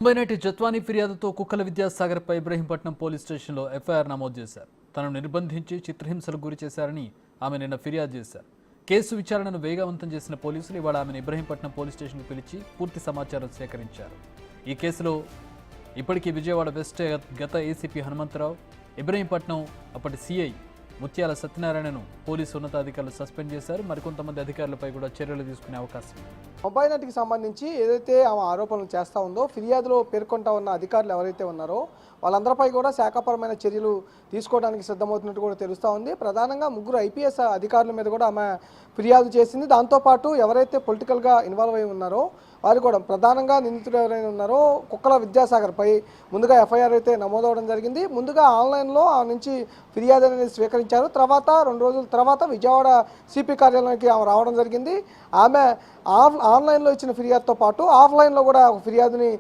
ముంబై నటి జత్వానీ ఫిర్యాదుతో కుక్కల విద్యాసాగర్పై ఇబ్రహీంపట్నం పోలీస్ స్టేషన్లో ఎఫ్ఐఆర్ నమోదు చేశారు. తనను నిర్బంధించి చిత్రహింసలకు గురి చేశారని ఆమె నిన్న ఫిర్యాదు చేశారు. కేసు విచారణను వేగవంతం చేసిన పోలీసులు ఇవాళ ఆమెను ఇబ్రహీంపట్నం పోలీస్ స్టేషన్కు పిలిచి పూర్తి సమాచారం సేకరించారు. ఈ కేసులో ఇప్పటికీ విజయవాడ వెస్ట్ గత ఏసీపీ హనుమంతరావు, ఇబ్రహీంపట్నం అప్పటి సిఐ ముత్యాల సత్యనారాయణను పోలీసు ఉన్నతాధికారులు సస్పెండ్ చేశారు. మరికొంతమంది అధికారులపై కూడా చర్యలు తీసుకునే అవకాశం ఉంది. ముంబై నటికి సంబంధించి ఏదైతే ఆమె ఆరోపణలు చేస్తూ ఉందో, ఫిర్యాదులో పేర్కొంటా ఉన్న అధికారులు ఎవరైతే ఉన్నారో వాళ్ళందరిపై కూడా శాఖాపరమైన చర్యలు తీసుకోవడానికి సిద్ధమవుతున్నట్టు కూడా తెలుస్తూ ఉంది. ప్రధానంగా ముగ్గురు ఐపీఎస్ అధికారుల మీద కూడా ఆమె ఫిర్యాదు చేసింది. దాంతోపాటు ఎవరైతే పొలిటికల్గా ఇన్వాల్వ్ అయి ఉన్నారో వారు కూడా ప్రధానంగా నిందితుడు ఎవరైనా ఉన్నారో కుక్కల విద్యాసాగర్పై ముందుగా ఎఫ్ఐఆర్ అయితే నమోదవడం జరిగింది. ముందుగా ఆన్లైన్లో ఆ నుంచి ఫిర్యాదు అనేది స్వీకరించారు. తర్వాత 2 రోజుల తర్వాత విజయవాడ సిపి కార్యాలయానికి ఆమె రావడం జరిగింది. ఆమె ఆన్లైన్లో ఇచ్చిన ఫిర్యాదుతో పాటు ఆఫ్లైన్లో కూడా ఒక ఫిర్యాదుని